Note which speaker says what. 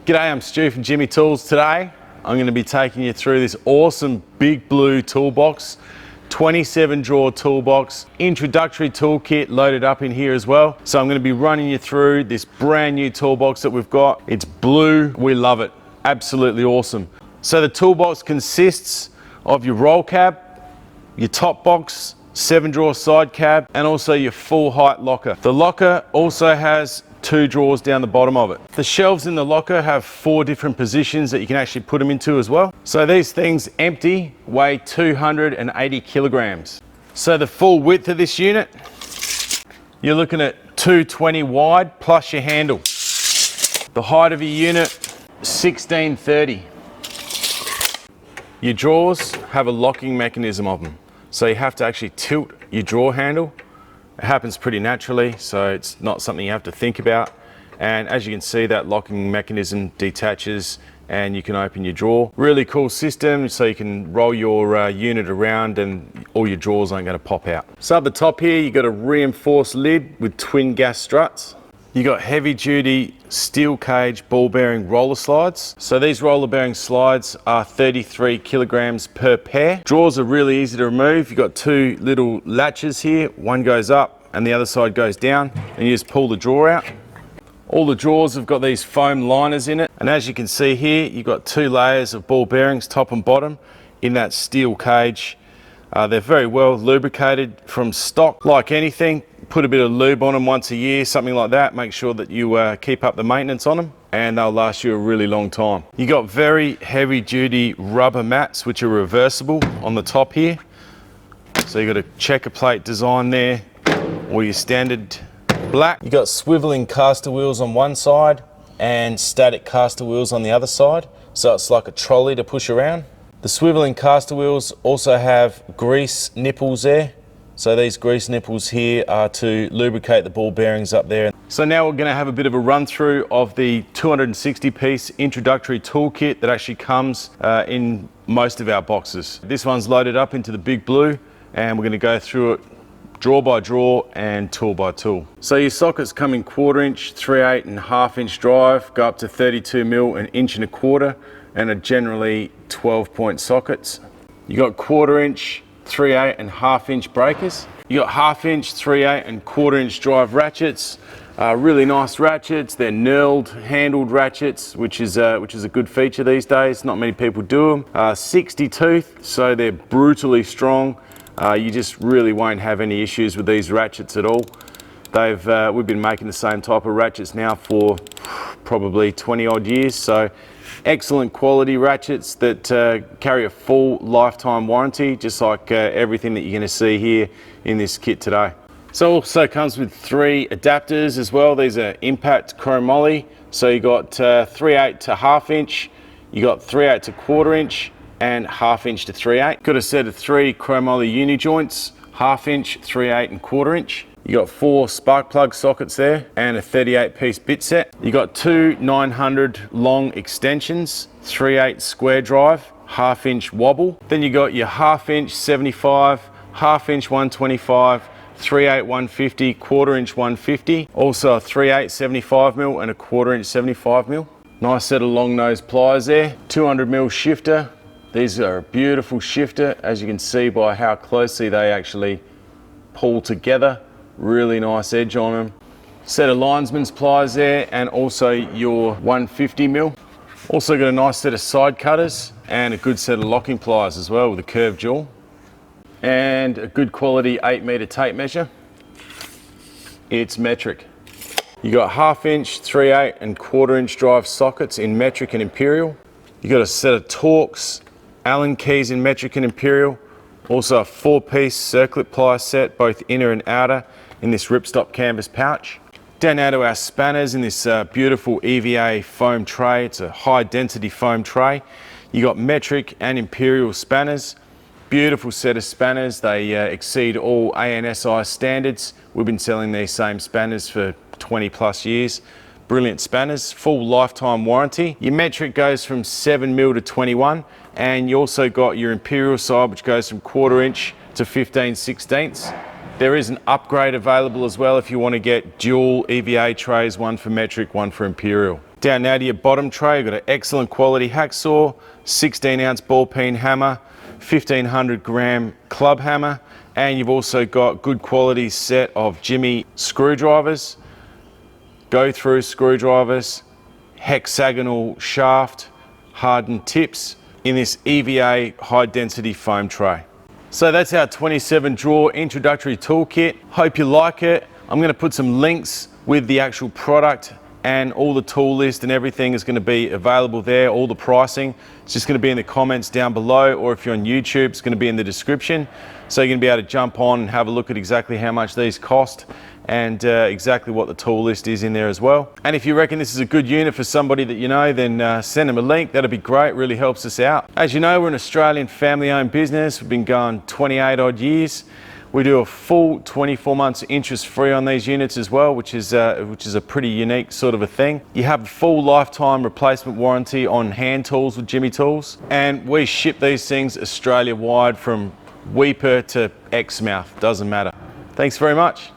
Speaker 1: G'day, I'm Stu from Jimy Tools. Today I'm going to be taking you through this awesome big blue toolbox, 27 drawer toolbox, introductory toolkit loaded up in here as well. So I'm going to be running you through this brand new toolbox that we've got. It's blue, we love it, absolutely awesome. So the toolbox consists of your roll cab, your top box, 7 drawer side cab, and also your full height locker. The locker also has 2 drawers down the bottom of it. The shelves in the locker have 4 different positions that you can actually put them into as well. So these things empty weigh 280 kilograms. So the full width of this unit, you're looking at 220 wide plus your handle. The height of your unit, 1630. Your drawers have a locking mechanism of them. So you have to actually tilt your drawer handle. It happens pretty naturally, so it's not something you have to think about. And as you can see, that locking mechanism detaches and you can open your drawer. Really cool system, so you can roll your unit around and all your drawers aren't going to pop out. So at the top here, you've got a reinforced lid with twin gas struts. You got heavy duty steel cage ball bearing roller slides. So these roller bearing slides are 33 kilograms per pair. Drawers are really easy to remove. You've got 2 little latches here. One goes up and the other side goes down, and you just pull the drawer out. All the drawers have got these foam liners in it. And as you can see here, you've got 2 layers of ball bearings, top and bottom, in that steel cage. They're very well lubricated from stock. Like anything, put a bit of lube on them once a year, something like that. Make sure that you keep up the maintenance on them, and they'll last you a really long time. You got very heavy duty rubber mats which are reversible on the top here. So you got a checker plate design there, or your standard black. You got swiveling caster wheels on one side and static caster wheels on the other side. So it's like a trolley to push around. The swiveling caster wheels also have grease nipples there. So these grease nipples here are to lubricate the ball bearings up there. So now we're going to have a bit of a run through of the 260 piece introductory toolkit that actually comes in most of our boxes. This one's loaded up into the big blue, and we're going to go through it drawer by drawer and tool by tool. So your sockets come in 1/4 inch, 3/8 and 1/2 inch drive, go up to 32 mil, 1 1/4 inch, and are generally 12-point sockets. You got 1/4 inch, 3/8 and 1/2 inch breakers. You got 1/2 inch, 3/8 and 1/4 inch drive ratchets. Really nice ratchets. They're knurled, handled ratchets, which is a good feature these days. Not many people do them. 60 tooth, so they're brutally strong. You just really won't have any issues with these ratchets at all. We've been making the same type of ratchets now for probably 20 odd years, so excellent quality ratchets that carry a full lifetime warranty, just like everything that you're going to see here in this kit today. So also comes with 3 adapters as well. These are impact chromoly. So you got 3/8 to 1/2 inch, you got 3/8 to 1/4 inch, and 1/2 inch to 3/8. Got a set of 3 chromoly uni joints, 1/2 inch, 3/8 and 1/4 inch. You got 4 spark plug sockets there and a 38 piece bit set. You got 2 900 long extensions, 3/8 square drive, 1/2 inch wobble. Then you got your 1/2 inch 75, 1/2 inch 125, 3/8 150, 1/4 inch 150. Also a 3/8 75 mil and a 1/4 inch 75 mil. Nice set of long nose pliers there. 200 mil shifter. These are a beautiful shifter, as you can see by how closely they actually pull together. Really nice edge on them. Set of linesman's pliers there, and also your 150 mil. Also got a nice set of side cutters and a good set of locking pliers as well with a curved jaw. And a good quality 8 meter tape measure. It's metric. You got 1/2 inch, 3/8 and 1/4 inch drive sockets in metric and imperial. You got a set of Torx Allen keys in metric and imperial. Also a 4-piece circlip plier set, both inner and outer, in this ripstop canvas pouch. Down now to our spanners in this beautiful EVA foam tray. It's a high density foam tray. You got metric and imperial spanners. Beautiful set of spanners. They exceed all ANSI standards. We've been selling these same spanners for 20 plus years. Brilliant spanners, full lifetime warranty. Your metric goes from 7 mil to 21, and you also got your imperial side, which goes from 1/4 inch to 15/16. There is an upgrade available as well if you want to get dual EVA trays, one for metric, one for imperial. Down now to your bottom tray, you've got an excellent quality hacksaw, 16-ounce ball peen hammer, 1500 gram club hammer, and you've also got good quality set of Jimy screwdrivers, go-through screwdrivers, hexagonal shaft, hardened tips in this EVA high density foam tray. So that's our 27 drawer introductory toolkit. Hope you like it. I'm going to put some links with the actual product, and all the tool list and everything is going to be available there. All the pricing, it's just going to be in the comments down below, or if you're on YouTube, it's going to be in the description. So you're going to be able to jump on and have a look at exactly how much these cost and exactly what the tool list is in there as well. And if you reckon this is a good unit for somebody that you know, then send them a link. That'd be great, really helps us out. As you know, we're an Australian family-owned business. We've been going 28 odd years. We do a full 24 months interest-free on these units as well, which is a pretty unique sort of a thing. You have a full lifetime replacement warranty on hand tools with Jimy Tools, and we ship these things Australia-wide from Weeper to Exmouth, doesn't matter. Thanks very much.